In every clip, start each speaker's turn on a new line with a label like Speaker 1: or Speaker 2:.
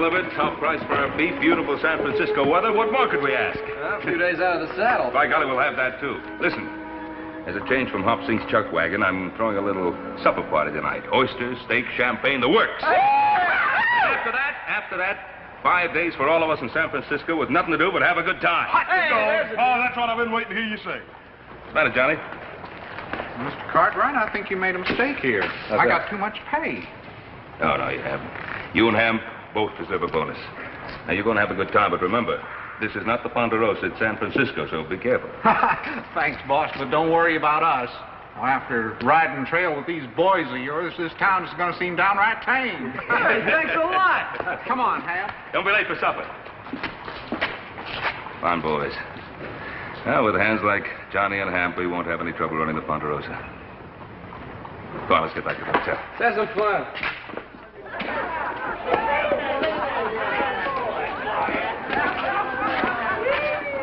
Speaker 1: delivered. Top price for our beef. Beautiful San Francisco weather. What more could we ask?
Speaker 2: A few days out of the saddle.
Speaker 1: By golly, we'll have that, too. Listen, as a change from Hop Sink's chuck wagon, I'm throwing a little supper party tonight. Oysters, steak, champagne, the works. After that, 5 days for all of us in San Francisco with nothing to do but have a good time.
Speaker 3: That's what I've been waiting to hear you say.
Speaker 1: What's the matter, Johnny?
Speaker 4: Mr. Cartwright, I think you made a mistake here. I got too much pay.
Speaker 1: No, you haven't. You and Ham both deserve a bonus. Now, you're going to have a good time, but remember, this is not the Ponderosa. It's San Francisco, so be careful.
Speaker 4: Thanks, boss, but don't worry about us. Well, after riding trail with these boys of yours, this town is going to seem downright tame.
Speaker 2: Hey, thanks a lot.
Speaker 4: Come on, Ham.
Speaker 1: Don't be late for supper. Come on, boys. Now, with hands like Johnny and Hamp, we won't have any trouble running the Ponderosa. Come on, let's get back to the hotel.
Speaker 2: That's some fun.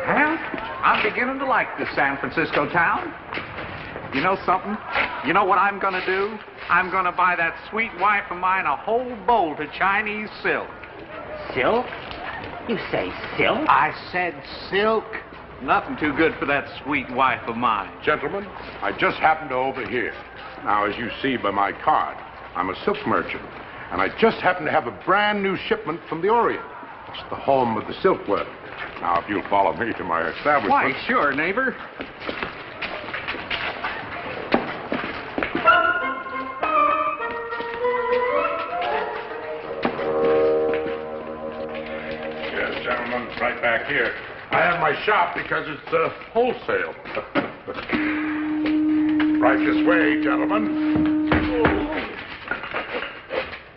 Speaker 4: Ham, I'm beginning to like this San Francisco town. You know something? You know what I'm going to do? I'm going to buy that sweet wife of mine a whole bolt of Chinese silk.
Speaker 5: Silk? You say silk?
Speaker 4: I said silk. Nothing too good for that sweet wife of mine.
Speaker 3: Gentlemen, I just happened to overhear. Now, as you see by my card, I'm a silk merchant, and I just happen to have a brand new shipment from the Orient. It's the home of the silkworm. Now, if you'll follow me to my establishment...
Speaker 4: Why, sure, neighbor.
Speaker 3: Yes, gentlemen, right back here. I have my shop because it's wholesale. Right this way, gentlemen.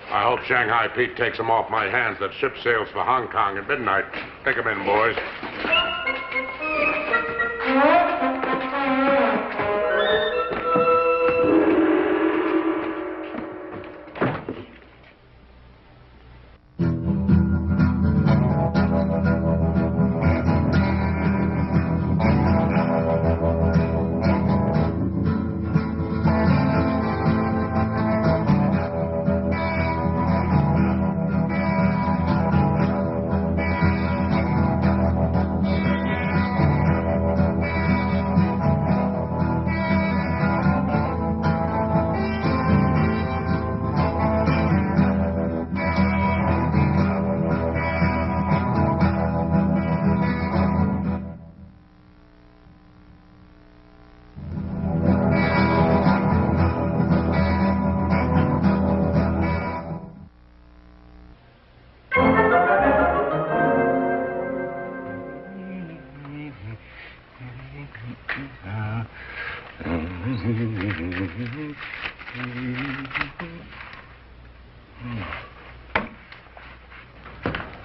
Speaker 3: I hope Shanghai Pete takes them off my hands. That ship sails for Hong Kong at midnight. Take them in, boys.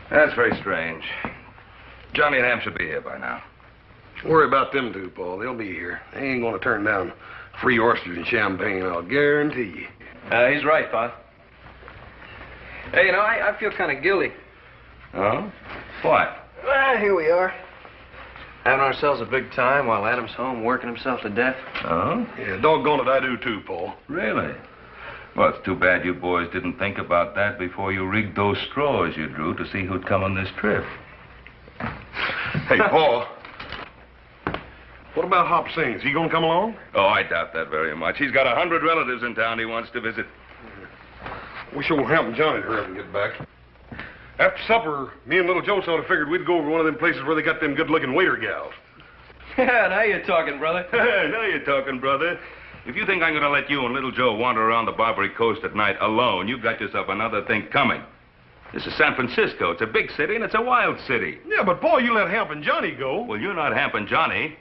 Speaker 1: That's very strange. Johnny and Ham should be here by now.
Speaker 6: Worry about them two, Paul. They'll be here. They ain't gonna turn down free oysters and champagne, I'll guarantee you.
Speaker 2: He's right, Pa. Hey, you know, I feel kind of guilty.
Speaker 1: Oh? What?
Speaker 2: Well, here we are. Having ourselves a big time while Adam's home working himself to death.
Speaker 1: Oh?
Speaker 6: Yeah, doggone it, I do too, Paul.
Speaker 1: Really? Well, it's too bad you boys didn't think about that before you rigged those straws you drew to see who'd come on this trip.
Speaker 6: Hey, Paul. What about Hop Sings? He gonna come along?
Speaker 1: Oh, I doubt that very much. He's got 100 relatives in town he wants to visit.
Speaker 6: Wish old Hamp and Johnny to hurry up and get back. After supper, me and little Joe sort of figured we'd go over one of them places where they got them good-looking waiter gals.
Speaker 2: Yeah, now you're talking, brother.
Speaker 1: Now you're talking, brother. If you think I'm going to let you and little Joe wander around the Barbary Coast at night alone, you've got yourself another thing coming. This is San Francisco. It's a big city, and it's a wild city.
Speaker 6: Yeah, but, Paul, you let Hamp and Johnny go.
Speaker 1: Well, you're not Hamp and Johnny.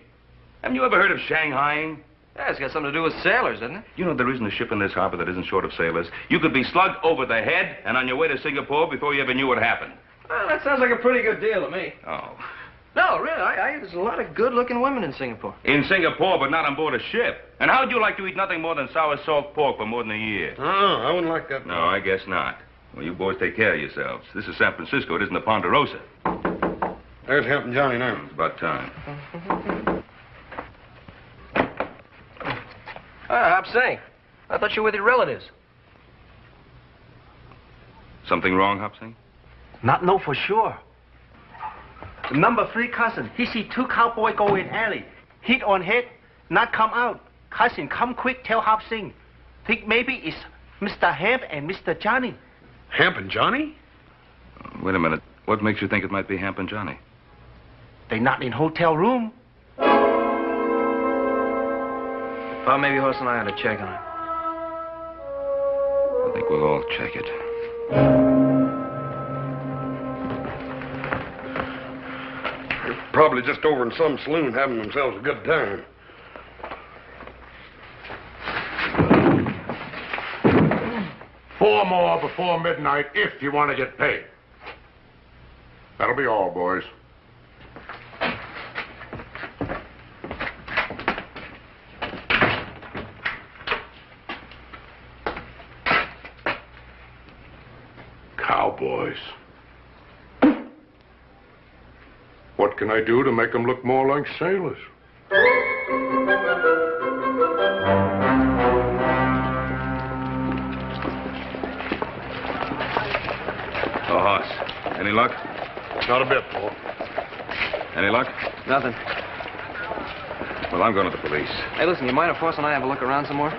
Speaker 1: Haven't you ever heard of Shanghaiing?
Speaker 2: Yeah, it's got something to do with sailors, doesn't it?
Speaker 1: You know there isn't a ship in this harbor that isn't short of sailors. You could be slugged over the head and on your way to Singapore before you ever knew what happened.
Speaker 2: Well, that sounds like a pretty good deal to me.
Speaker 1: Oh.
Speaker 2: No, really, there's a lot of good-looking women in Singapore.
Speaker 1: In Singapore, but not on board a ship. And how'd you like to eat nothing more than sour salt pork for more than a year?
Speaker 6: Oh, I wouldn't like that.
Speaker 1: No, I guess not. Well, you boys take care of yourselves. This is San Francisco. It isn't the Ponderosa.
Speaker 6: There's Hamp and Johnny now.
Speaker 1: It's about time.
Speaker 2: Hop Sing. I thought you were with your relatives.
Speaker 1: Something wrong, Hop Sing?
Speaker 7: Not know for sure. The number 3 cousin, he see 2 cowboy go in alley. Hit on head, not come out. Cousin, come quick, tell Hop Sing. Think maybe it's Mr. Hamp and Mr. Johnny.
Speaker 6: Hamp and Johnny?
Speaker 1: Wait a minute. What makes you think it might be Hamp and Johnny?
Speaker 7: They not in hotel room.
Speaker 2: Thought maybe Horse and I ought to check on it.
Speaker 1: I think we'll all check it.
Speaker 6: They're probably just over in some saloon having themselves a good time.
Speaker 3: Four more before midnight if you want to get paid. That'll be all, boys. Cowboys. What can I do to make them look more like sailors?
Speaker 1: Oh, Hoss. Any luck?
Speaker 6: Not a bit, Paul.
Speaker 1: Any luck?
Speaker 2: Nothing.
Speaker 1: Well, I'm going to the police.
Speaker 2: Hey, listen, you mind if Horse and I have a look around some more?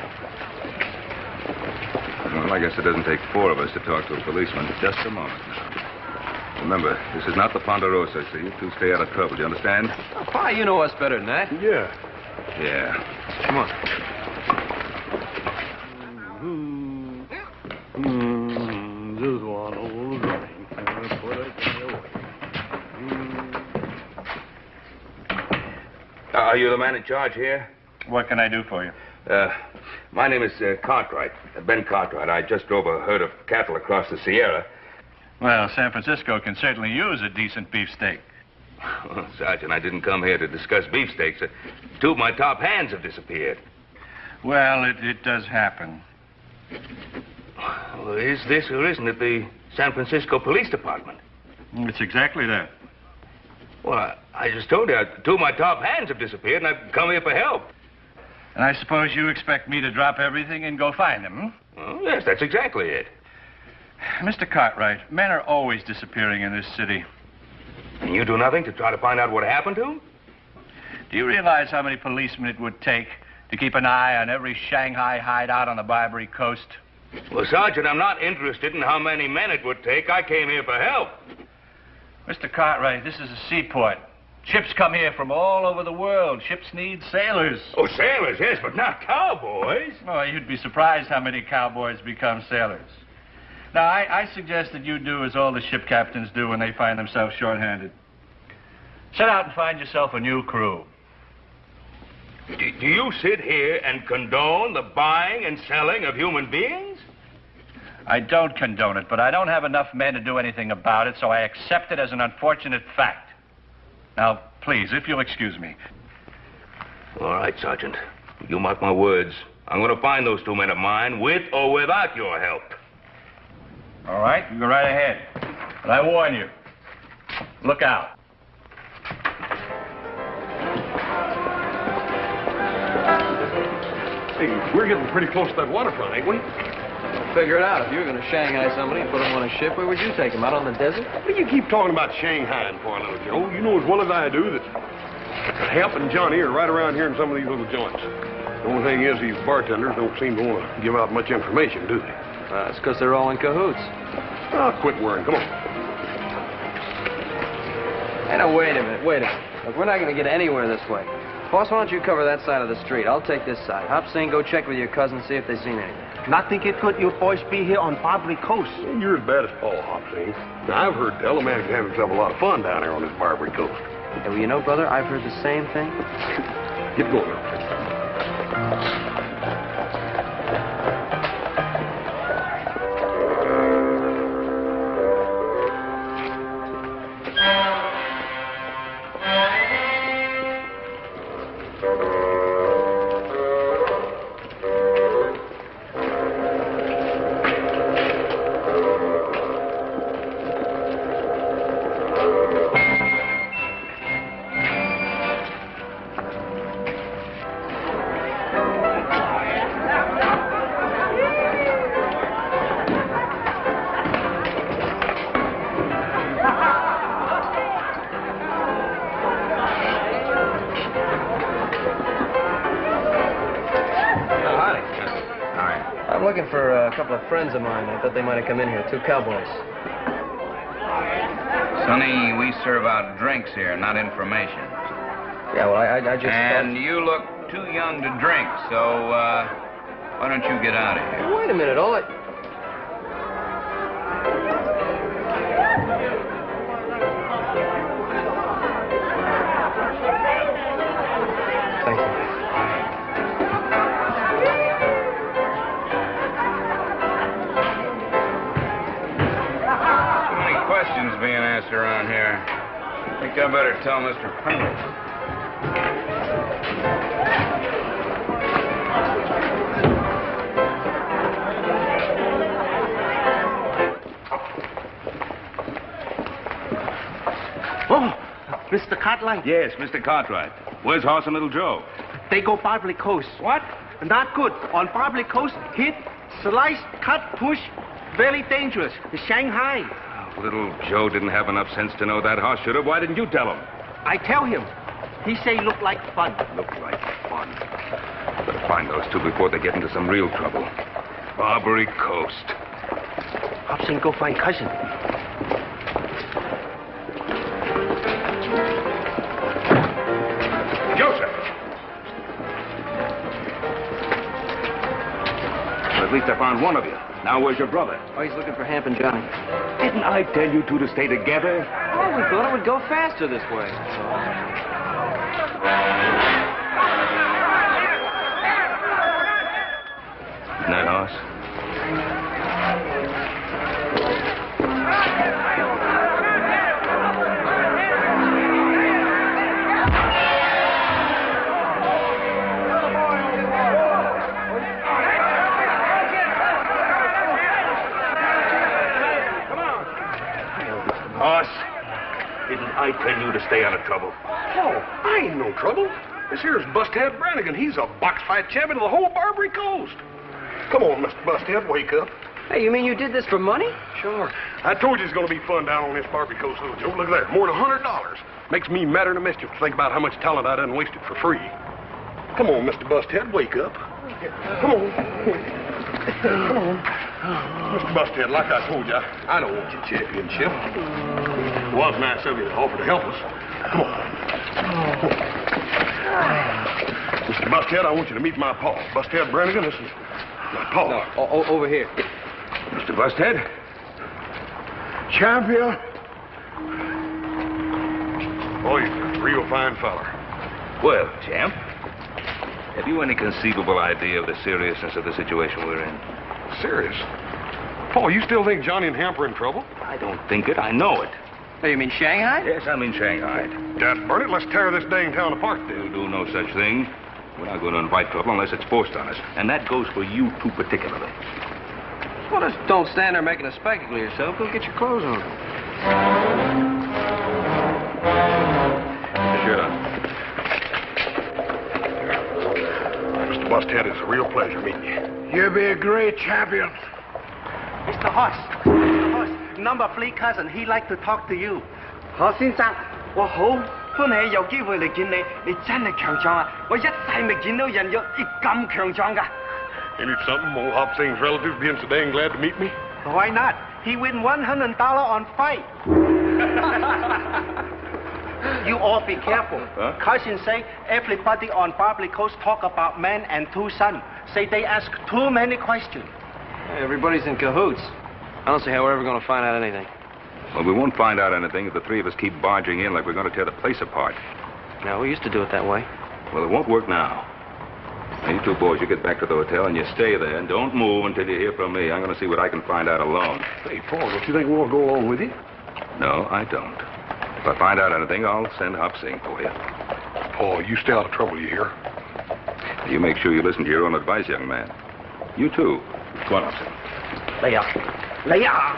Speaker 1: Well, I guess it doesn't take 4 of us to talk to a policeman. Just a moment now. Remember, this is not the Ponderosa, so you two stay out of trouble. Do you understand?
Speaker 2: Oh, Pa, you know us better than that.
Speaker 6: Yeah.
Speaker 1: Yeah.
Speaker 2: Come on.
Speaker 6: Just one old drink. Put it away.
Speaker 1: Are you the man in charge here?
Speaker 8: What can I do for you?
Speaker 1: My name is Cartwright, Ben Cartwright. I just drove a herd of cattle across the Sierra.
Speaker 8: Well, San Francisco can certainly use a decent beefsteak.
Speaker 1: Oh, Sergeant, I didn't come here to discuss beefsteaks. 2 of my top hands have disappeared.
Speaker 8: Well, it does happen.
Speaker 1: Well, is this or isn't it the San Francisco Police Department?
Speaker 8: It's exactly that.
Speaker 1: Well, I just told you, 2 of my top hands have disappeared, and I've come here for help.
Speaker 8: And I suppose you expect me to drop everything and go find them, hmm?
Speaker 1: Oh, yes, that's exactly it.
Speaker 8: Mr. Cartwright, men are always disappearing in this city.
Speaker 1: And you do nothing to try to find out what happened to them?
Speaker 8: Do you realize how many policemen it would take to keep an eye on every Shanghai hideout on the Barbary Coast?
Speaker 1: Well, Sergeant, I'm not interested in how many men it would take. I came here for help.
Speaker 8: Mr. Cartwright, this is a seaport. Ships come here from all over the world. Ships need sailors.
Speaker 1: Oh, sailors, yes, but not cowboys.
Speaker 8: Oh, you'd be surprised how many cowboys become sailors. Now, I suggest that you do as all the ship captains do when they find themselves short-handed. Set out and find yourself a new crew.
Speaker 1: Do you sit here and condone the buying and selling of human beings?
Speaker 8: I don't condone it, but I don't have enough men to do anything about it, so I accept it as an unfortunate fact. Now, please, if you'll excuse me.
Speaker 1: All right, Sergeant. You mark my words. I'm going to find those 2 men of mine, with or without your help.
Speaker 8: All right, you go right ahead. But I warn you, look out.
Speaker 6: Hey, we're getting pretty close to that waterfront, ain't we?
Speaker 2: Figure it out. If you were going to Shanghai somebody and put them on a ship, where would you take them? Out on the desert?
Speaker 6: What do you keep talking about Shanghai and for, little Joe? You know as well as I do that Hamp and Johnny are right around here in some of these little joints. The only thing is these bartenders don't seem to want to give out much information, do they?
Speaker 2: It's because they're all in cahoots.
Speaker 6: Oh, quit worrying. Come on.
Speaker 2: Hey, now, wait a minute. Look, we're not going to get anywhere this way. Boss, why don't you cover that side of the street? I'll take this side. Hop Sing, go check with your cousin, see if they've seen anything.
Speaker 7: Not think it could you boys be here on Barbary Coast.
Speaker 6: You're as bad as Paul, Hopsy. Now, I've heard tell a man can have himself a lot of fun down here on this Barbary Coast.
Speaker 2: Hey, well, you know, brother, I've heard the same thing.
Speaker 6: Get going.
Speaker 2: I'm looking for a couple of friends of mine. I thought they might have come in here. 2 cowboys.
Speaker 9: Sonny, we serve out drinks here, not information.
Speaker 2: Yeah, well, I just...
Speaker 9: And you look too young to drink, so, why don't you get out of here?
Speaker 2: Wait a minute, all that... Thank you.
Speaker 9: Too many questions being asked around here. I think I better tell Mr. Pendleton.
Speaker 7: Oh, Mr. Cartwright.
Speaker 1: Yes, Mr. Cartwright. Where's Hoss and Little Joe?
Speaker 7: They go Barbary Coast.
Speaker 1: What?
Speaker 7: Not good. On Barbary Coast, hit, slice, cut, push. Very dangerous. The Shanghai.
Speaker 1: Oh, Little Joe didn't have enough sense to know that. Hoss should have. Why didn't you tell him?
Speaker 7: I tell him. He say look like fun.
Speaker 1: Look like fun. Better find those two before they get into some real trouble. Barbary Coast.
Speaker 7: Hobson, go find cousin.
Speaker 1: Joseph! Well, at least I found one of you. Now, where's your brother?
Speaker 2: Oh, he's looking for Hamp and Johnny.
Speaker 1: Didn't I tell you two to stay together?
Speaker 2: Oh, we thought it would go faster this way.
Speaker 1: Isn't that Hoss? Hoss, didn't I tell you to stay out of trouble?
Speaker 6: Oh, I ain't no trouble. This here's Busthead Brannigan. He's a box fight champion of the whole Barbary Coast. Come on, Mr. Busthead, wake up.
Speaker 2: Hey, you mean you did this for money?
Speaker 6: Sure. I told you it's going to be fun down on this Barbary Coast, little Joe. Look at that, more than $100. Makes me madder than a mischief to think about how much talent I done wasted for free. Come on, Mr. Busthead, wake up. Come on. Come on. Mr. Busthead, like I told you, I don't want your championship. It was nice of you to offer to help us. Come on. Mr. Busthead, I want you to meet my pa. Busthead Brannigan, this is my pa.
Speaker 2: No, over here.
Speaker 1: Mr. Busthead?
Speaker 3: Champion?
Speaker 6: Oh, he's a real fine feller.
Speaker 1: Well, champ, have you any conceivable idea of the seriousness of the situation we're in?
Speaker 6: Serious? Paul, you still think Johnny and Hamp are in trouble?
Speaker 1: I don't think it. I know it.
Speaker 2: Oh, you mean Shanghai?
Speaker 1: Yes, I mean Shanghai.
Speaker 6: Dad, burn it. Let's tear this dang town apart,
Speaker 1: We'll
Speaker 6: then.
Speaker 1: do no such thing. We're not going to invite trouble unless it's forced on us. And that goes for you two particularly.
Speaker 2: Well, just don't stand there making a spectacle of yourself. Go get your clothes on.
Speaker 1: Sure.
Speaker 6: Mr. Busthead, it's a real pleasure meeting you.
Speaker 3: You'll be a great champion.
Speaker 7: Mr. Hoss. Mr. Hoss, number 3 cousin, he like to talk to you.
Speaker 5: 何先生，我好歡喜有機會嚟見你，你真係強壯啊！我一世未見到人有你咁強壯㗎。
Speaker 6: Ain't it something, old Hop Sing's relatives being so dang glad to meet me?
Speaker 7: Why not? He win $100 on fight. You all be careful.
Speaker 1: Huh?
Speaker 7: Cousin say everybody on Barbary Coast talk about man and 2 sons. Say they ask too many questions.
Speaker 2: Hey, everybody's in cahoots. I don't see how we're ever going to find out anything.
Speaker 1: Well, we won't find out anything if the three of us keep barging in like we're going to tear the place apart.
Speaker 2: Now, we used to do it that way.
Speaker 1: Well, it won't work now. Now, you two boys, you get back to the hotel and you stay there and don't move until you hear from me. I'm going to see what I can find out alone.
Speaker 6: Hey, Paul, don't you think we'll go along with you?
Speaker 1: No, I don't. If I find out anything, I'll send Hop Sing for you.
Speaker 6: Paul, you stay out of trouble, you hear?
Speaker 1: You make sure you listen to your own advice, young man. You too. Go on, Hop Sing.
Speaker 5: 嚟啊！嚟啊！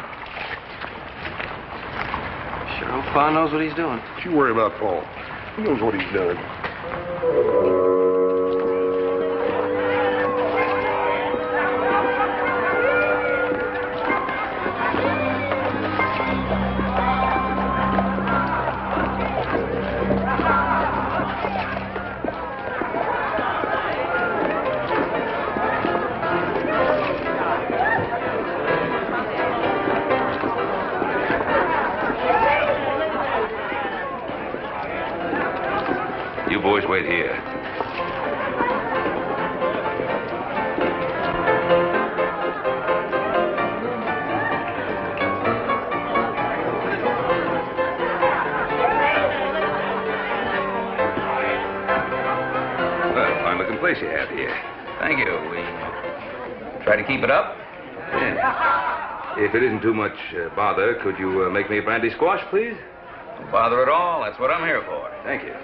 Speaker 2: Sure hope Pa knows what he's doing.
Speaker 6: Don't you worry about Paul. He knows what he's done.
Speaker 1: success you have here.
Speaker 9: Thank you. We try to keep it up.
Speaker 1: Yeah. If it isn't too much bother, could you make me a brandy squash, please?
Speaker 9: No bother at all. That's what I'm here for.
Speaker 1: Thank you.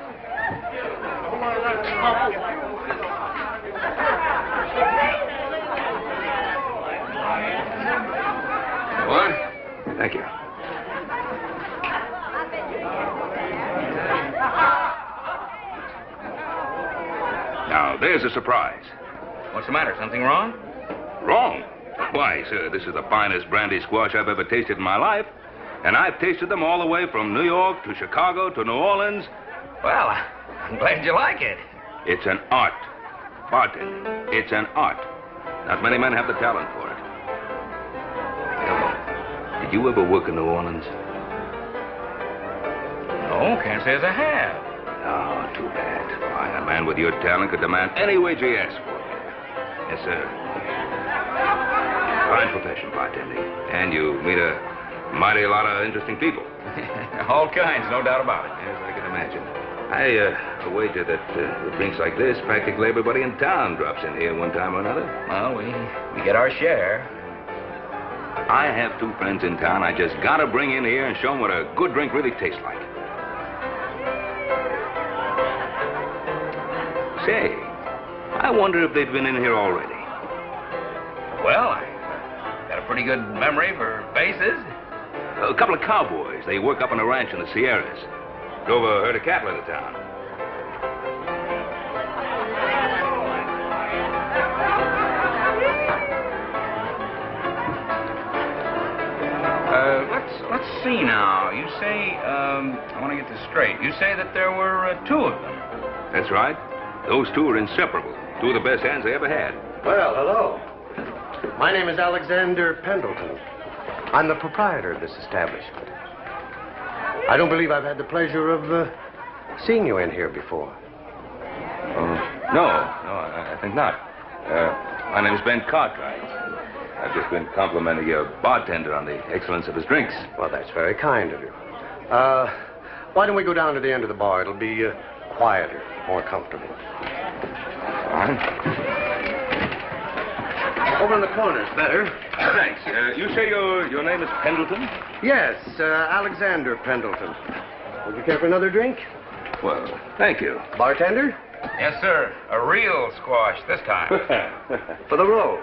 Speaker 1: What? Thank you. Now, there's a surprise.
Speaker 9: What's the matter? Something wrong?
Speaker 1: Wrong? Why, sir, this is the finest brandy squash I've ever tasted in my life. And I've tasted them all the way from New York to Chicago to New Orleans.
Speaker 9: Well, I'm glad you like it.
Speaker 1: It's an art. Bartending. It's an art. Not many men have the talent for it. Did you ever work in New Orleans?
Speaker 9: No, can't say as I have.
Speaker 1: Oh, too bad. Why, a man with your talent could demand any wage he asks for. Yes, sir. Fine profession, bartending. And you meet a mighty lot of interesting people.
Speaker 9: All kinds, no doubt about it.
Speaker 1: Yes, I can imagine. I wager that with drinks like this, practically everybody in town drops in here one time or another.
Speaker 9: Well, we get our share.
Speaker 1: I have two friends in town I just gotta bring in here and show them what a good drink really tastes like. Say, I wonder if they've been in here already.
Speaker 9: Well, I got a pretty good memory for faces.
Speaker 1: A couple of cowboys. They work up on a ranch in the Sierras. Drove a herd of cattle into town.
Speaker 9: Let's see now. You say, I want to get this straight. You say that there were two of them.
Speaker 1: That's right. Those two are inseparable. Two of the best hands they ever had.
Speaker 10: Well, hello. My name is Alexander Pendleton. I'm the proprietor of this establishment. I don't believe I've had the pleasure of seeing you in here before.
Speaker 1: No, I think not. My name's Ben Cartwright. I've just been complimenting your bartender on the excellence of his drinks.
Speaker 10: Well, that's very kind of you. Why don't we go down to the end of the bar? It'll be quieter, more comfortable.
Speaker 1: Fine.
Speaker 10: Over in the corner's better.
Speaker 1: Thanks. You say your name is Pendleton?
Speaker 10: Yes, Alexander Pendleton. Would you care for another drink?
Speaker 1: Well, thank you.
Speaker 10: Bartender?
Speaker 9: Yes, sir. A real squash this time.
Speaker 10: For the road.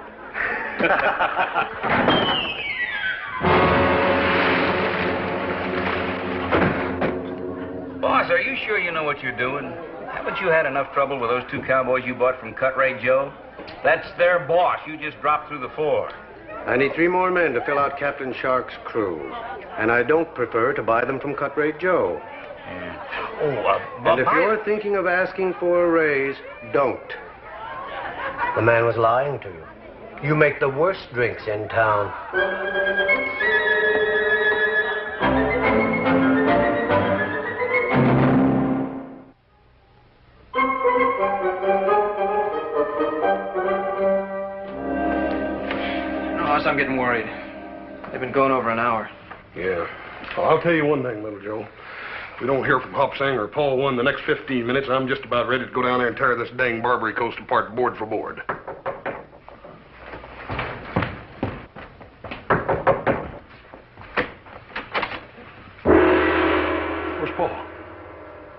Speaker 9: Boss, are you sure you know what you're doing? Haven't you had enough trouble with those two cowboys you bought from Cartwright Joe? That's their boss. You just dropped through the floor.
Speaker 10: I need 3 more men to fill out Captain Shark's crew. And I don't prefer to buy them from Cartwright Joe. And if you're thinking of asking for a raise, don't. The man was lying to you. You make the worst drinks in town.
Speaker 2: I'm getting worried. They've been going over an hour.
Speaker 6: Yeah. Well, I'll tell you one thing, Little Joe. If we don't hear from Hop Sing or Paul One the next 15 minutes, I'm just about ready to go down there and tear this dang Barbary Coast apart board for board. Where's Paul?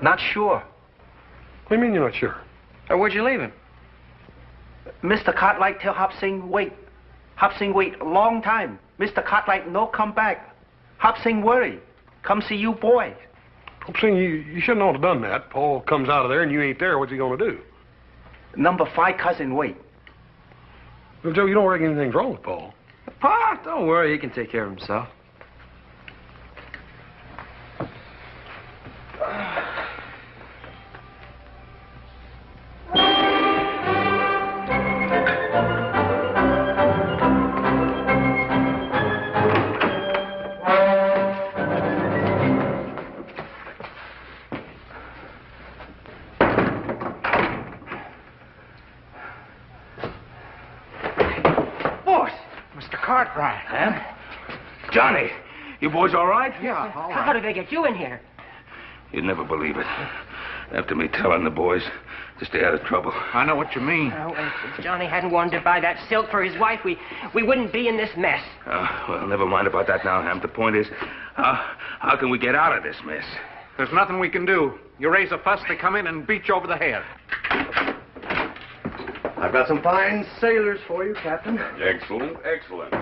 Speaker 7: Not sure.
Speaker 6: What do you mean you're not sure?
Speaker 2: Where'd you leave him?
Speaker 7: Mr. Cartwright tell Hop Sing wait. Hop Sing wait a long time. Mr. Cartwright no come back. Hop Sing worry. Come see you boy.
Speaker 6: Hop Sing, you shouldn't have done that. Paul comes out of there and you ain't there. What's he going to do?
Speaker 7: Number 5 cousin wait.
Speaker 6: Well, Joe, you don't reckon anything's wrong with Paul?
Speaker 2: Pa, don't worry. He can take care of himself.
Speaker 4: Cartwright.
Speaker 1: Huh? Johnny, you boys all right?
Speaker 4: Yeah, all right.
Speaker 11: How did they get you in here?
Speaker 1: You'd never believe it. After me telling the boys, to stay out of trouble.
Speaker 4: I know what you mean.
Speaker 11: Oh, if Johnny hadn't wanted to buy that silk for his wife, we wouldn't be in this mess.
Speaker 1: Well, never mind about that now, Ham. The point is, how can we get out of this mess?
Speaker 4: There's nothing we can do. You raise a fuss, they come in and beat you over the head.
Speaker 10: I've got some fine sailors for you, Captain.
Speaker 3: Excellent, excellent.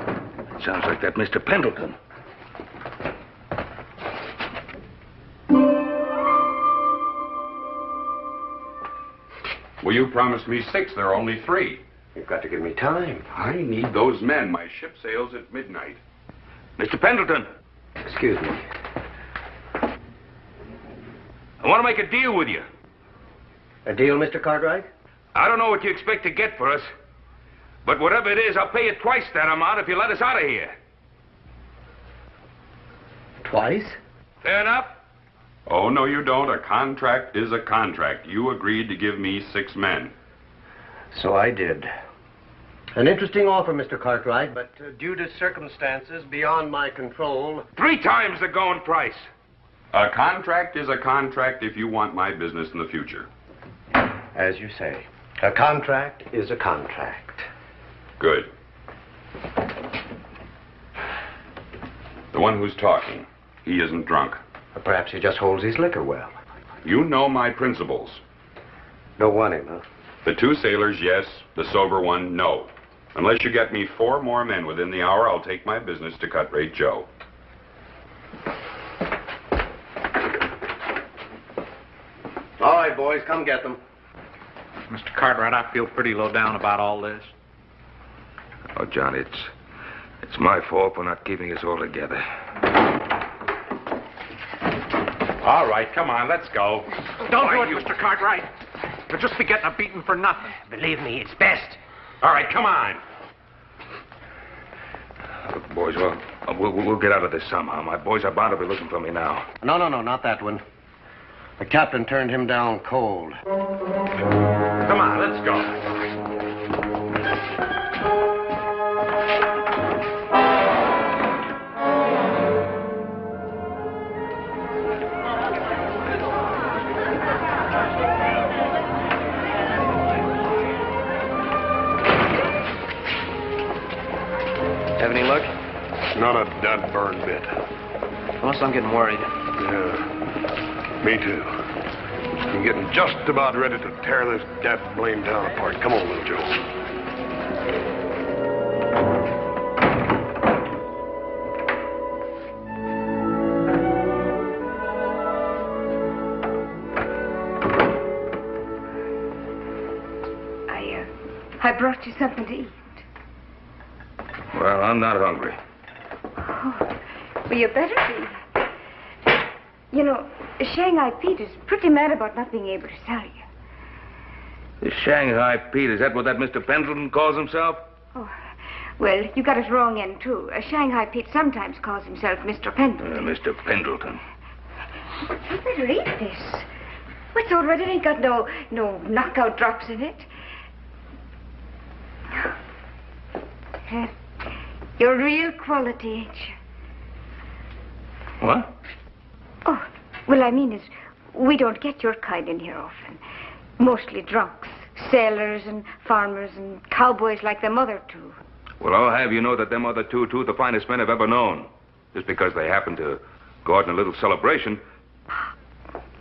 Speaker 1: Sounds like that Mr. Pendleton.
Speaker 3: Well, you promised me 6. There are only 3.
Speaker 10: You've got to give me time.
Speaker 3: I need those men. My ship sails at midnight.
Speaker 1: Mr. Pendleton.
Speaker 10: Excuse me.
Speaker 1: I want to make a deal with you.
Speaker 10: A deal, Mr. Cartwright?
Speaker 1: I don't know what you expect to get for us, but whatever it is, I'll pay you twice that amount if you let us out of here.
Speaker 10: Twice?
Speaker 1: Fair enough?
Speaker 3: Oh, no, you don't. A contract is a contract. You agreed to give me 6 men.
Speaker 10: So I did. An interesting offer, Mr. Cartwright, but due to circumstances beyond my control...
Speaker 1: 3 times the going price.
Speaker 3: A contract is a contract if you want my business in the future.
Speaker 10: As you say, a contract is a contract.
Speaker 3: Good. The one who's talking, he isn't drunk.
Speaker 10: Or perhaps he just holds his liquor well.
Speaker 3: You know my principles.
Speaker 10: Don't want him, huh?
Speaker 3: The 2 sailors, yes. The sober one, no. Unless you get me 4 more men within the hour, I'll take my business to Cut-Rate Joe.
Speaker 10: All right, boys, come get them.
Speaker 4: Mr. Cartwright, I feel pretty low down about all this.
Speaker 1: Oh, John, it's my fault for not keeping us all together.
Speaker 3: All right, come on, let's go.
Speaker 4: Don't do it, Mr. Cartwright. You'll just be getting a beating for nothing.
Speaker 11: Believe me, it's best.
Speaker 3: All right, come on.
Speaker 1: Look, boys, we'll get out of this somehow. My boys are bound to be looking for me now.
Speaker 10: No, not that one. The captain turned him down cold.
Speaker 3: Come on, let's go.
Speaker 2: Have any luck?
Speaker 6: Not a dud burned bit.
Speaker 2: Unless I'm getting worried.
Speaker 6: Yeah, me too. I'm getting just about ready to tear this dad blame town apart. Come on, little Joe.
Speaker 12: I brought you something to eat.
Speaker 1: Well, I'm not hungry.
Speaker 12: Oh, well, you better be. You know, Shanghai Pete is pretty mad about not being able to sell you.
Speaker 1: The Shanghai Pete, is that what that Mr. Pendleton calls himself?
Speaker 12: Oh, well, you got his wrong end, too. Shanghai Pete sometimes calls himself Mr. Pendleton.
Speaker 1: Mr. Pendleton.
Speaker 12: You better eat this. It's all right. It ain't got no knockout drops in it. You're real quality, ain't you?
Speaker 1: What?
Speaker 12: Oh, well, I mean is, we don't get your kind in here often. Mostly drunks, sailors and farmers and cowboys like them other 2.
Speaker 1: Well, I'll have you know that them other two the finest men I've ever known. Just because they happen to go out in a little celebration.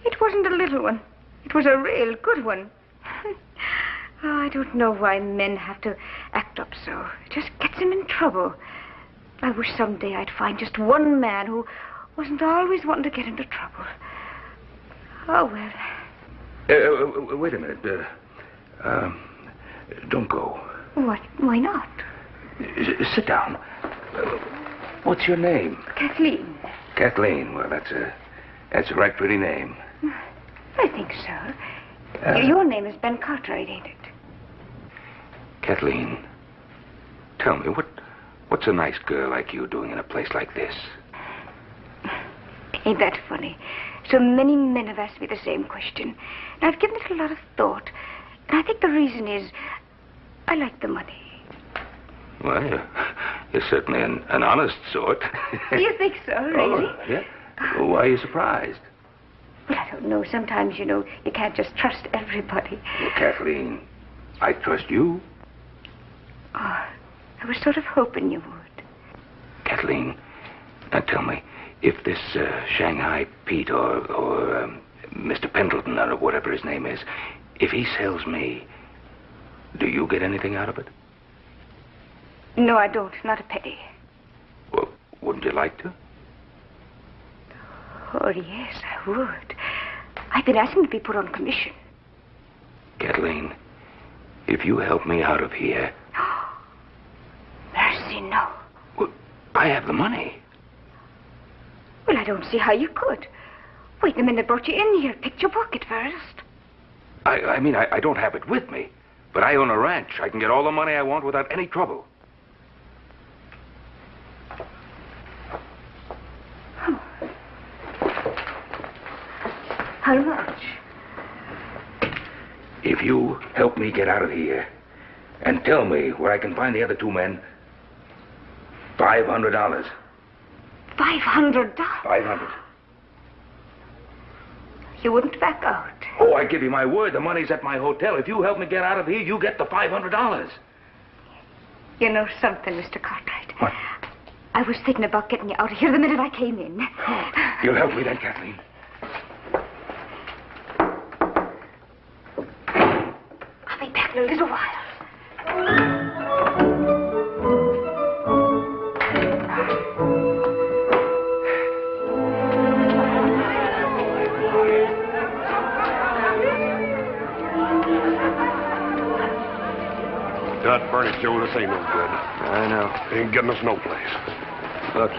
Speaker 12: It wasn't a little one. It was a real good one. Oh, I don't know why men have to act up so. It just gets them in trouble. I wish someday I'd find just one man who wasn't always wanting to get into trouble. Oh, well.
Speaker 1: Wait a minute. Don't go.
Speaker 12: What? Why not?
Speaker 1: Sit down. What's your name?
Speaker 12: Kathleen.
Speaker 1: Kathleen. Well, that's a right pretty name.
Speaker 12: I think so. Your name is Ben Cartwright, ain't it?
Speaker 1: Kathleen, tell me, what's a nice girl like you doing in a place like this?
Speaker 12: Ain't that funny? So many men have asked me the same question. And I've given it a lot of thought. And I think the reason is I like the money.
Speaker 1: Well, you're certainly an honest sort.
Speaker 12: You think so, really?
Speaker 1: Oh, yeah. Why are you surprised?
Speaker 12: Well, I don't know. Sometimes, you know, you can't just trust everybody.
Speaker 9: Well, Kathleen, I trust you.
Speaker 12: Oh, I was sort of hoping you would.
Speaker 9: Kathleen, now tell me, if this Shanghai Pete or Mr. Pendleton or whatever his name is, if he sells me, do you get anything out of it?
Speaker 12: No, I don't. Not a penny.
Speaker 9: Well, wouldn't you like to?
Speaker 12: Oh, yes, I would. I've been asking to be put on commission.
Speaker 9: Kathleen, if you help me out of here...
Speaker 12: Mercy, no.
Speaker 9: Well, I have the money.
Speaker 12: Well, I don't see how you could. Wait a minute, brought you in here. Picked your pocket first.
Speaker 9: I mean, I don't have it with me, but I own a ranch. I can get all the money I want without any trouble.
Speaker 12: Oh. How much?
Speaker 9: If you help me get out of here and tell me where I can find the other two men, $500.
Speaker 12: $500?
Speaker 9: $500.
Speaker 12: You wouldn't back out.
Speaker 9: Oh, I give you my word. The money's at my hotel. If you help me get out of here, you get the $500.
Speaker 12: You know something, Mr. Cartwright?
Speaker 9: What?
Speaker 12: I was thinking about getting you out of here the minute I came in.
Speaker 9: You'll help me then, Kathleen.
Speaker 12: I'll be back in a little while.
Speaker 6: God burn it, Joe, this ain't no good.
Speaker 2: I know.
Speaker 6: Ain't getting us no place.
Speaker 2: Look,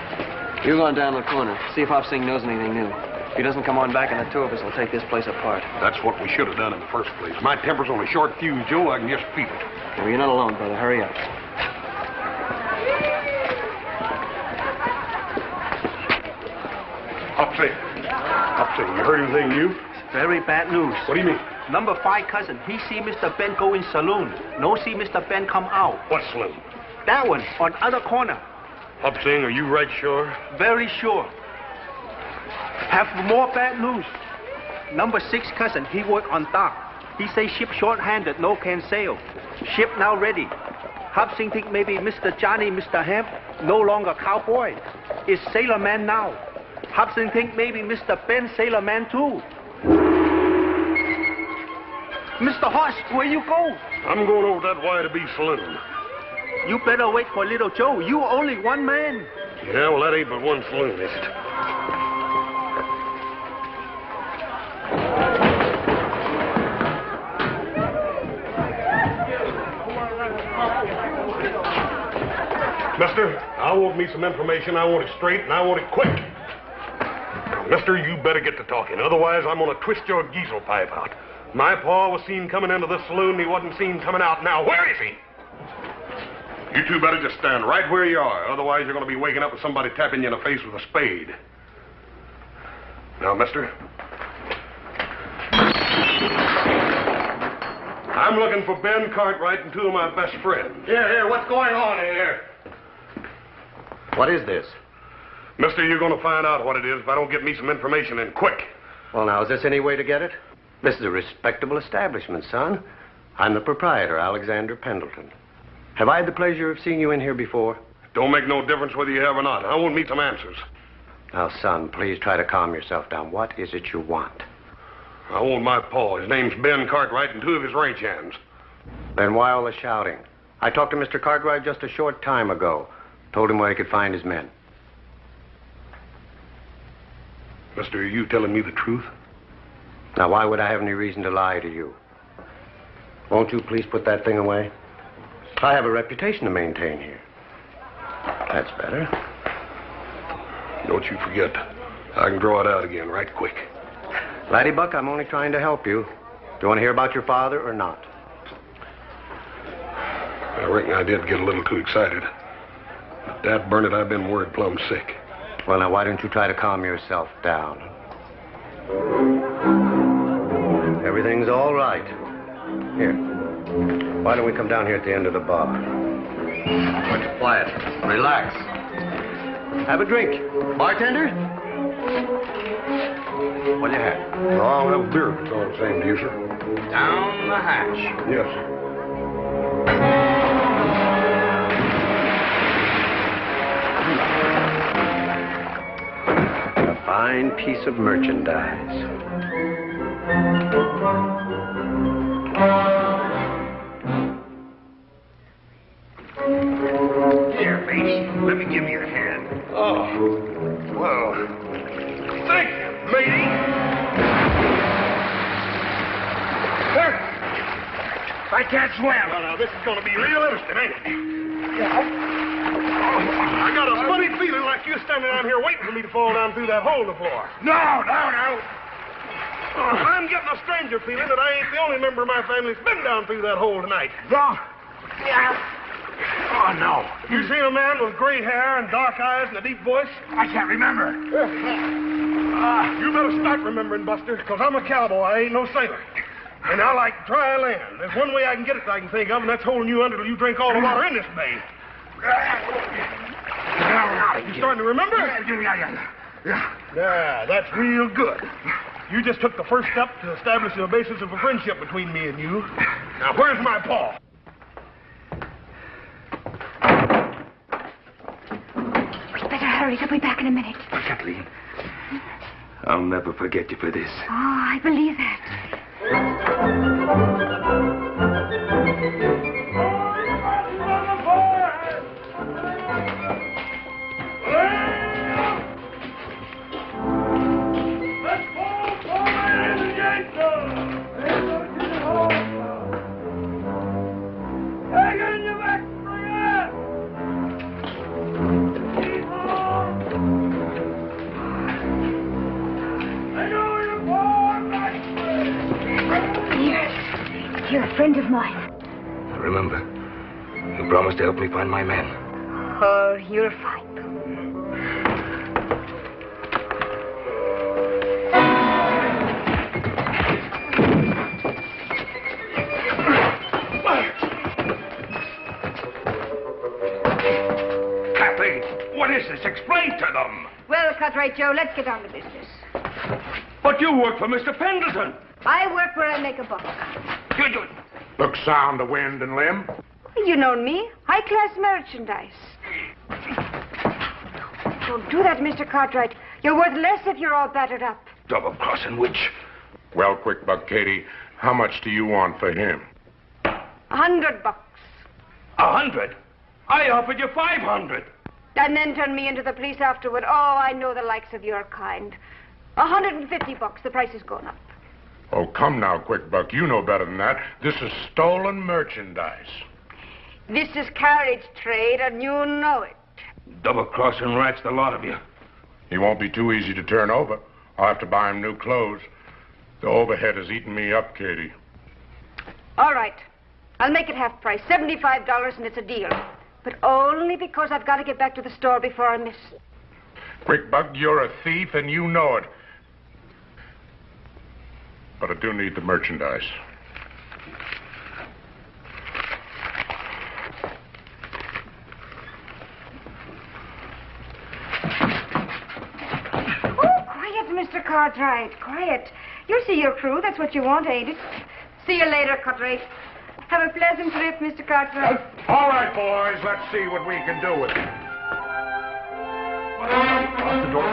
Speaker 2: you go on down the corner. See if Hop Sing knows anything new. If he doesn't come on back, and the two of us will take this place apart.
Speaker 6: That's what we should have done in the first place. My temper's on a short fuse, Joe. I can just feel it.
Speaker 2: Well, you're not alone, brother. Hurry up.
Speaker 6: Hop Sing, you heard anything new?
Speaker 7: Very bad news.
Speaker 6: What do you mean?
Speaker 7: Number 5 cousin, he see Mr. Ben go in saloon. No see Mr. Ben come out.
Speaker 6: What saloon?
Speaker 7: That one, on other corner.
Speaker 6: Hop Sing, are you right sure?
Speaker 7: Very sure. Have more bad news. Number 6 cousin, he work on dock. He say ship short-handed, no can sail. Ship now ready. Hop Sing think maybe Mr. Johnny, Mr. Hemp, no longer cowboy. Is sailor man now. Hop Sing think maybe Mr. Ben sailor man too. Mr. Hoss, where you go?
Speaker 6: I'm going over that Y-to-B saloon.
Speaker 7: You better wait for little Joe. You only one man.
Speaker 6: Yeah, well, that ain't but one saloon, is it? Mister, I want me some information. I want it straight, and I want it quick. Mister, you better get to talking. Otherwise, I'm going to twist your diesel pipe out. My pa was seen coming into this saloon, and he wasn't seen coming out. Now, where is he? You two better just stand right where you are. Otherwise, you're going to be waking up with somebody tapping you in the face with a spade. Now, mister. I'm looking for Ben Cartwright and two of my best friends.
Speaker 3: Here, what's going on here?
Speaker 10: What is this?
Speaker 6: Mister, you're going to find out what it is if I don't get me some information in quick.
Speaker 10: Well, now, is this any way to get it? This is a respectable establishment, son. I'm the proprietor, Alexander Pendleton. Have I had the pleasure of seeing you in here before?
Speaker 6: Don't make no difference whether you have or not. I want me some answers.
Speaker 10: Now, son, please try to calm yourself down. What is it you want?
Speaker 6: I want my pa. His name's Ben Cartwright and two of his ranch hands.
Speaker 10: Then why all the shouting? I talked to Mr. Cartwright just a short time ago. Told him where he could find his men.
Speaker 6: Mister, are you telling me the truth?
Speaker 10: Now, why would I have any reason to lie to you? Won't you please put that thing away? I have a reputation to maintain here. That's better.
Speaker 6: Don't you forget, I can draw it out again right quick.
Speaker 10: Laddie Buck, I'm only trying to help you. Do you want to hear about your father or not?
Speaker 6: I reckon I did get a little too excited. But dad burn it, I've been worried plumb sick.
Speaker 10: Well, now, why don't you try to calm yourself down? Everything's all right. Here. Why don't we come down here at the end of the bar?
Speaker 2: Quiet. Relax.
Speaker 10: Have a drink. Bartender?
Speaker 6: What do you have? Well, I'll have a beer if it's all the same to you, sir.
Speaker 2: Down the hatch.
Speaker 6: Yes, sir.
Speaker 10: A fine piece of merchandise.
Speaker 6: Here, matey. Let me give you a hand. Oh, well, thank you, matey. I can't swim. Well, now, this is going to be real interesting, ain't it? Yeah. I got a funny feeling like you're standing down here waiting for me to fall down through that hole in the floor. No. I'm getting a stranger feeling that I ain't the only member of my family that's been down through that hole tonight. No. Yeah. Oh, no. Have you seen a man with gray hair and dark eyes and a deep voice? I can't remember. You better start remembering, Buster, because I'm a cowboy. I ain't no sailor. And I like dry land. There's one way I can get it that I can think of, and that's holding you under till you drink all the water in this bay. You starting to remember? Yeah, that's real good. You just took the first step to establishing a basis of a friendship between me and you. Now, where's my paw?
Speaker 12: We'd better hurry. They'll be back in a minute.
Speaker 9: Kathleen, I'll never forget you for this.
Speaker 12: Oh, I believe that. You're a friend of mine.
Speaker 9: Remember, you promised to help me find my men.
Speaker 12: Oh, you're fine.
Speaker 1: Kathleen, what is this? Explain to them.
Speaker 12: Well, Cartwright Joe, let's get on to business.
Speaker 1: But you work for Mr. Pendleton.
Speaker 12: I work where I make a buck.
Speaker 3: Look sound to wind and limb.
Speaker 12: You know me. High-class merchandise. Don't do that, Mr. Cartwright. You're worth less if you're all battered up.
Speaker 9: Double-crossing witch.
Speaker 3: Well, quick buck, Katie, how much do you want for him?
Speaker 12: $100.
Speaker 1: 100? I offered you 500.
Speaker 12: And then turn me into the police afterward. Oh, I know the likes of your kind. $150. The price has gone up.
Speaker 3: Oh, come now, quick buck. You know better than that. This is stolen merchandise.
Speaker 12: This is carriage trade, and you know it.
Speaker 1: Double-crossing rats, the lot of you.
Speaker 3: He won't be too easy to turn over. I'll have to buy him new clothes. The overhead has eaten me up, Katie.
Speaker 12: All right. I'll make it half price. $75, and it's a deal. But only because I've got to get back to the store before I miss.
Speaker 3: Quick buck, you're a thief, and you know it. But I do need the merchandise.
Speaker 12: Oh, quiet, Mr. Cartwright. Quiet. You'll see your crew. That's what you want, ain't it? See you later, Cartwright. Have a pleasant trip, Mr. Cartwright.
Speaker 3: All right, boys. Let's see what we can do with it.
Speaker 4: Close the door.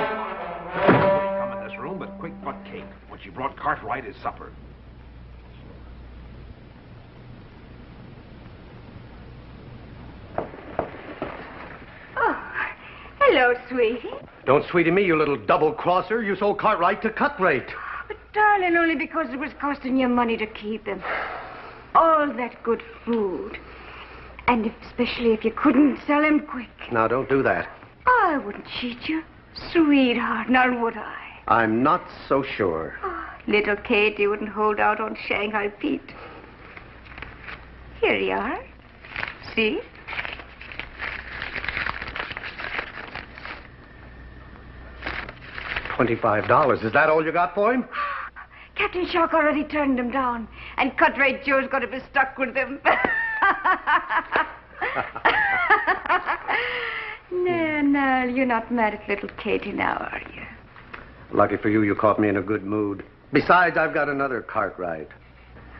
Speaker 4: Come in this room, but quick buck cake. What you brought Cartwright is supper.
Speaker 12: Oh, hello, sweetie.
Speaker 10: Don't sweetie me, you little double-crosser. You sold Cartwright to Cartwright.
Speaker 12: But, darling, only because it was costing you money to keep him. All that good food. And especially if you couldn't sell him quick.
Speaker 10: Now, don't do that.
Speaker 12: I wouldn't cheat you, sweetheart, now would I?
Speaker 10: I'm not so sure.
Speaker 12: Oh, little Katie wouldn't hold out on Shanghai Pete. Here you are. See?
Speaker 10: $25. Is that all you got for him?
Speaker 12: Captain Shark already turned him down, and Cartwright Joe's got to be stuck with him. No, you're not mad at little Katie now, are you?
Speaker 10: Lucky for you, you caught me in a good mood. Besides, I've got another Cartwright.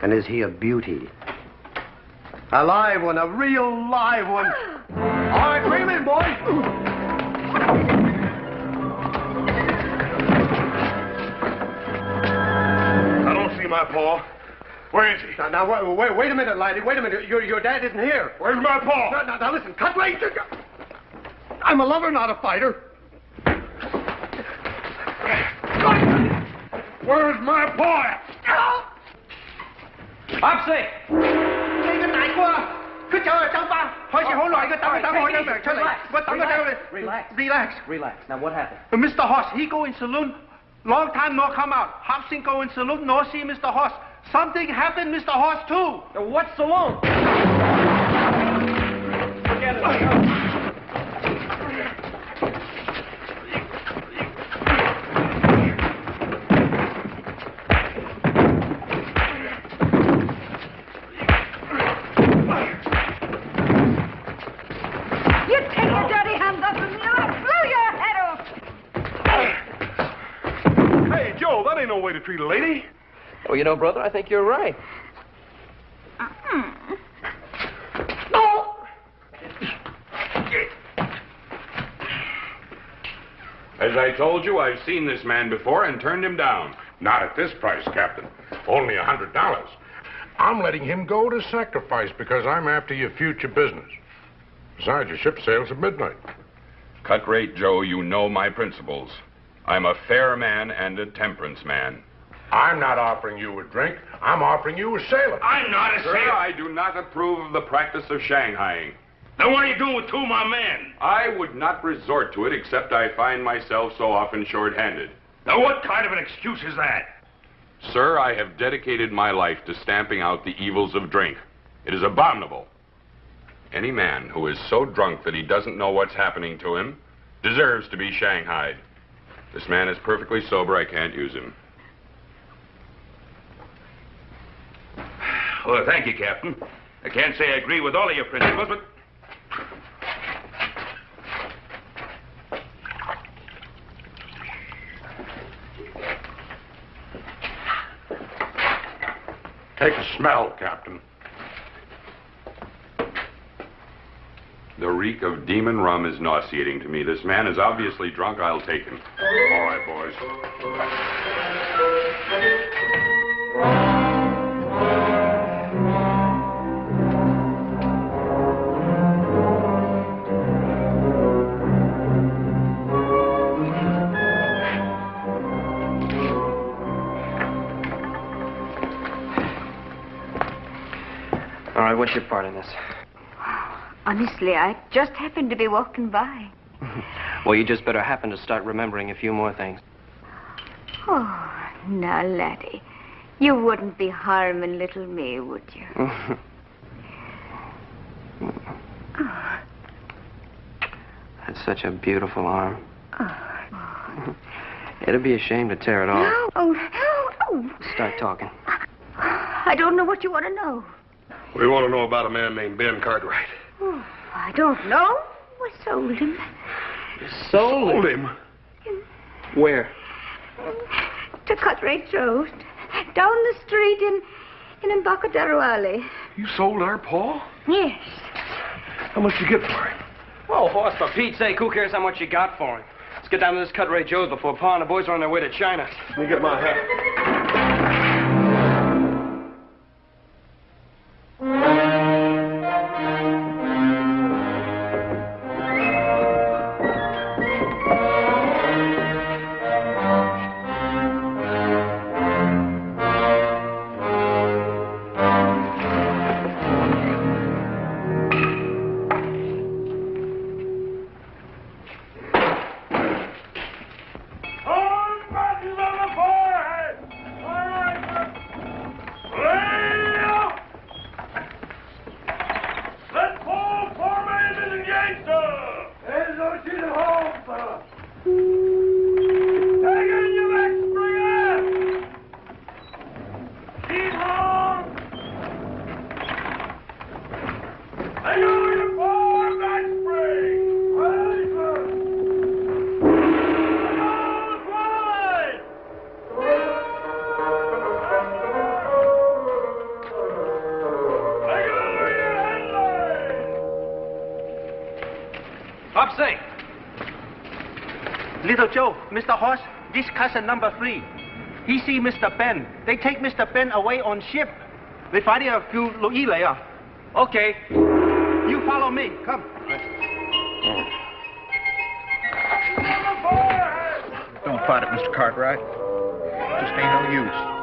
Speaker 10: And is he a beauty? A live one, a real live one. All right, bring him in, boys.
Speaker 6: I don't see my paw. Where is he?
Speaker 10: Now, wait a minute, laddie. Wait a minute. Your dad isn't here.
Speaker 6: Where's my paw?
Speaker 10: Now, listen, Cartwright. I'm a lover, not a fighter.
Speaker 6: Where's my paw?
Speaker 2: Hop Sing! Relax. Now, what happened?
Speaker 7: Mr. Hoss, he go in saloon. Long time no come out. Hop Sing go in saloon, no see Mr. Hoss. Something happened, Mr. Hoss, too.
Speaker 2: What saloon? Forget it.
Speaker 6: That ain't no way to treat a lady.
Speaker 2: Well, you know, brother, I think you're right.
Speaker 1: As I told you, I've seen this man before and turned him down.
Speaker 3: Not at this price, Captain. Only $100. I'm letting him go to sacrifice because I'm after your future business. Besides, your ship sails at midnight.
Speaker 1: Cut rate, Joe, you know my principles. I'm a fair man and a temperance man.
Speaker 3: I'm not offering you a drink. I'm offering you a sailor.
Speaker 1: I'm not a sailor. Sir, I do not approve of the practice of Shanghaiing.
Speaker 6: Then what are you doing with two of my men?
Speaker 1: I would not resort to it except I find myself so often short-handed.
Speaker 6: Now what kind of an excuse is that?
Speaker 1: Sir, I have dedicated my life to stamping out the evils of drink. It is abominable. Any man who is so drunk that he doesn't know what's happening to him deserves to be shanghaied. This man is perfectly sober. I can't use him.
Speaker 6: Well, thank you, Captain. I can't say I agree with all of your principles, but...
Speaker 3: Take a smell, Captain.
Speaker 1: The reek of demon rum is nauseating to me. This man is obviously drunk. I'll take him.
Speaker 3: All right, boys.
Speaker 2: All right, what's your part in this?
Speaker 12: Honestly, I just happened to be walking by.
Speaker 2: Well, you just better happen to start remembering a few more things.
Speaker 12: Oh, now, laddie, you wouldn't be harming little me, would you?
Speaker 2: That's such a beautiful arm.
Speaker 12: Oh.
Speaker 2: It'd be a shame to tear it off.
Speaker 12: Oh.
Speaker 2: Start talking.
Speaker 12: I don't know what you want to know.
Speaker 6: We want to know about a man named Ben Cartwright.
Speaker 12: Oh, I don't know. I sold him.
Speaker 2: Sold him? Where?
Speaker 12: To Cartwright Road. Down the street in Embarcadero Alley.
Speaker 6: You sold our Paul?
Speaker 12: Yes.
Speaker 6: How much you get for him?
Speaker 2: Oh, Hoss, for Pete's sake, who cares how much you got for him? Let's get down to this Cartwright Joe's before Pa and the boys are on their way to China.
Speaker 6: Let me get my hat.
Speaker 2: Hop Sing.
Speaker 7: Little Joe, Mr. Horse, this cousin number 3. He see Mr. Ben. They take Mr. Ben away on ship. They find a few later. Okay. You follow me. Come.
Speaker 4: Don't fight it, Mr. Cartwright. Just ain't no use.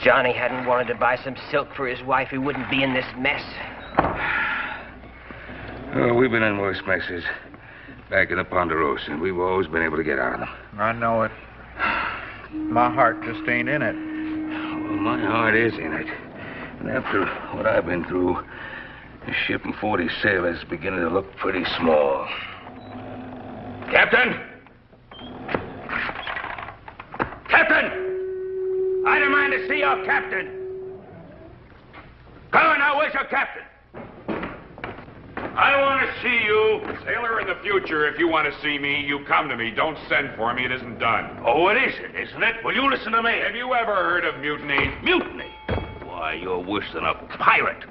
Speaker 11: Johnny hadn't wanted to buy some silk for his wife, he wouldn't be in this mess.
Speaker 9: Oh, we've been in worse messes. Back in the Ponderosa, and we've always been able to get out of them.
Speaker 4: I know it. My heart just ain't in it.
Speaker 9: Well, my heart is in it. And after what I've been through, the ship and 40 sailors is beginning to look pretty small. Captain! Captain! I demand to see your captain. Come on now, where's your captain?
Speaker 1: I want to see you. Sailor, in the future, if you want to see me, you come to me. Don't send for me. It isn't done.
Speaker 9: Oh, it isn't it? Well, you listen to me.
Speaker 1: Have you ever heard of mutiny?
Speaker 9: Mutiny? Why, you're worse than a pirate.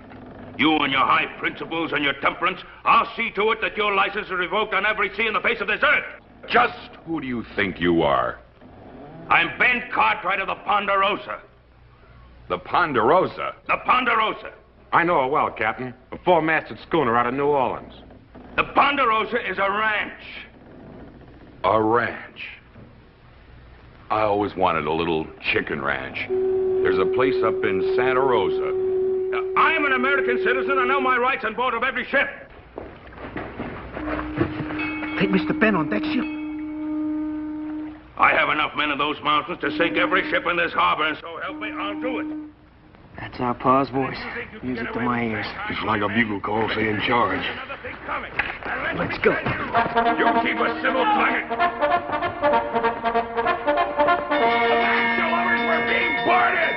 Speaker 9: You and your high principles and your temperance, I'll see to it that your license is revoked on every sea in the face of this earth.
Speaker 1: Just who do you think you are?
Speaker 9: I'm Ben Cartwright of the Ponderosa.
Speaker 1: The Ponderosa?
Speaker 9: The Ponderosa.
Speaker 3: I know her well, Captain. A four-masted schooner out of New Orleans.
Speaker 9: The Ponderosa is a ranch.
Speaker 1: A ranch? I always wanted a little chicken ranch. There's a place up in Santa Rosa.
Speaker 9: I am an American citizen. I know my rights on board of every ship.
Speaker 7: Take Mr. Ben on that ship.
Speaker 9: I have enough men in those mountains to sink every ship in this harbor, and so help me, I'll do it.
Speaker 11: That's our pa's voice. Music to my ears.
Speaker 6: It's like a bugle call saying charge.
Speaker 11: Let's go.
Speaker 1: You keep a civil tongue. We're being boarded!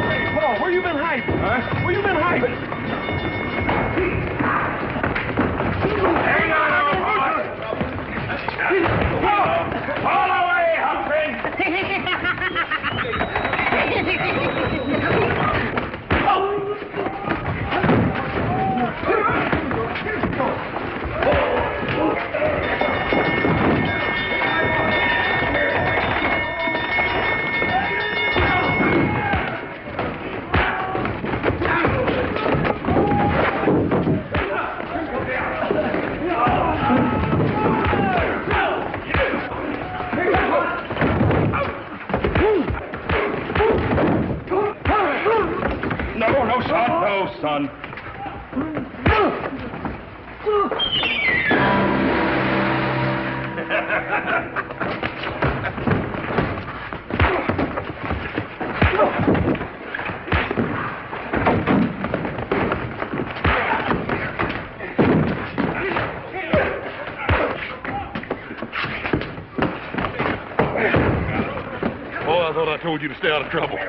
Speaker 6: Hey, Paul, where you been hiding? Huh? Where you been hiding?
Speaker 1: Hang on, all away, Humphrey! No, son.
Speaker 6: Oh, I thought I told you to stay out of trouble.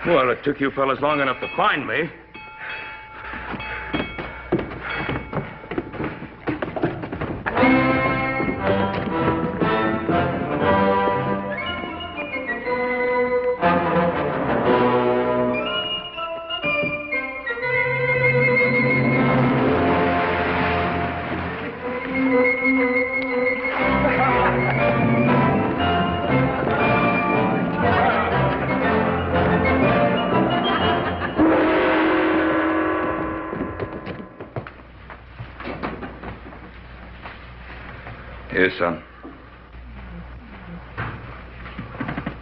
Speaker 9: Well, it took you fellas long enough to find me.
Speaker 1: Here, son.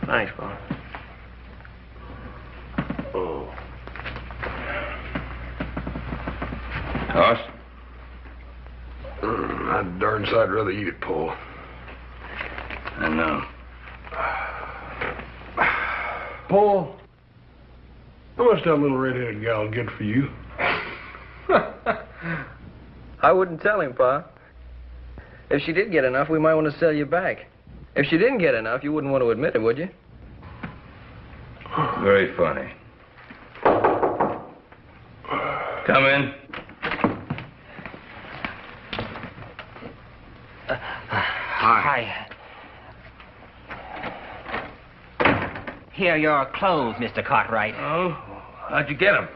Speaker 11: Thanks, Bob.
Speaker 1: Oh. Toss?
Speaker 6: I'd darn sight rather eat it, Paul.
Speaker 9: I know.
Speaker 6: Paul, how much that little red-headed gal get for you?
Speaker 2: I wouldn't tell him, Pa. If she did get enough, we might want to sell you back. If she didn't get enough, you wouldn't want to admit it, would you?
Speaker 9: Very funny. Come in.
Speaker 11: Hi. Here are your clothes, Mr. Cartwright.
Speaker 9: Oh, how'd you get them?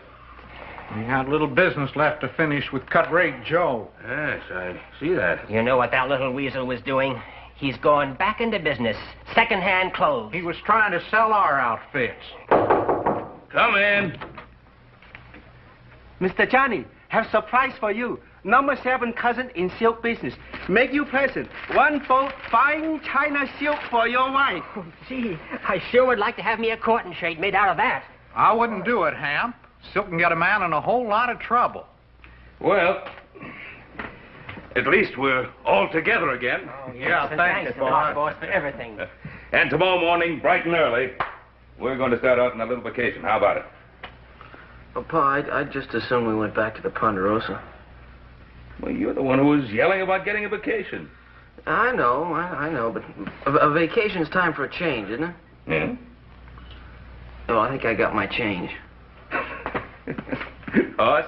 Speaker 4: We had a little business left to finish with Cartwright Joe.
Speaker 9: Yes, I see that.
Speaker 11: You know what that little weasel was doing? He's going back into business. Second-hand clothes.
Speaker 4: He was trying to sell our outfits.
Speaker 9: Come in.
Speaker 7: Mr. Johnny, have surprise for you. Number 7 cousin in silk business. Make you present. 1 fold fine China silk for your wife.
Speaker 11: Oh, gee, I sure would like to have me a courting shirt made out of that.
Speaker 4: I wouldn't do it, Ham. Silk can get a man in a whole lot of trouble.
Speaker 9: Well, at least we're all together again.
Speaker 11: Oh, yes, thanks, boss, for everything.
Speaker 9: And tomorrow morning, bright and early, we're going to start out on a little vacation. How about it?
Speaker 2: Oh, Pa, I'd just assume we went back to the Ponderosa.
Speaker 9: Well, you're the one who was yelling about getting a vacation.
Speaker 2: I know, but a vacation's time for a change, isn't it?
Speaker 9: Yeah?
Speaker 2: Oh, I think I got my change.
Speaker 9: Us?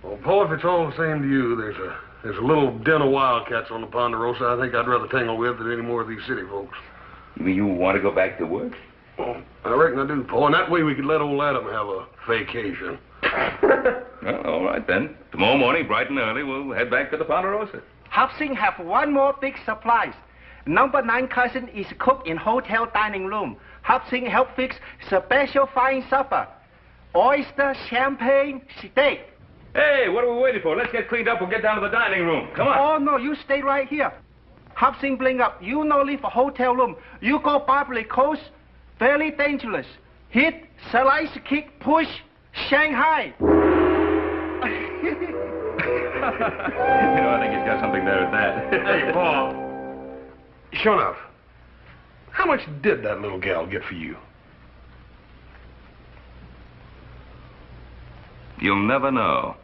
Speaker 6: Well, Paul, if it's all the same to you, there's a little den of wildcats on the Ponderosa I think I'd rather tangle with than any more of these city folks.
Speaker 9: You mean you want to go back to work?
Speaker 6: Well, I reckon I do, Paul, and that way we could let old Adam have a vacation.
Speaker 9: Well, all right, then. Tomorrow morning, bright and early, we'll head back to the Ponderosa.
Speaker 7: Hopsing have 1 more big surprise. Number 9 cousin is cook in hotel dining room. Hopsing help fix special fine supper. Oyster, champagne, steak.
Speaker 9: Hey, what are we waiting for? Let's get cleaned up and get down to the dining room. Come on.
Speaker 7: Oh, no, you stay right here. Hopsing bring up. You no leave a hotel room. You go Barbary Coast. Very dangerous. Hit, slice, kick, push, Shanghai.
Speaker 9: You know, I think he's got something there at that.
Speaker 6: Hey, Paul. Sure enough. How much did that little gal get for you?
Speaker 9: You'll never know.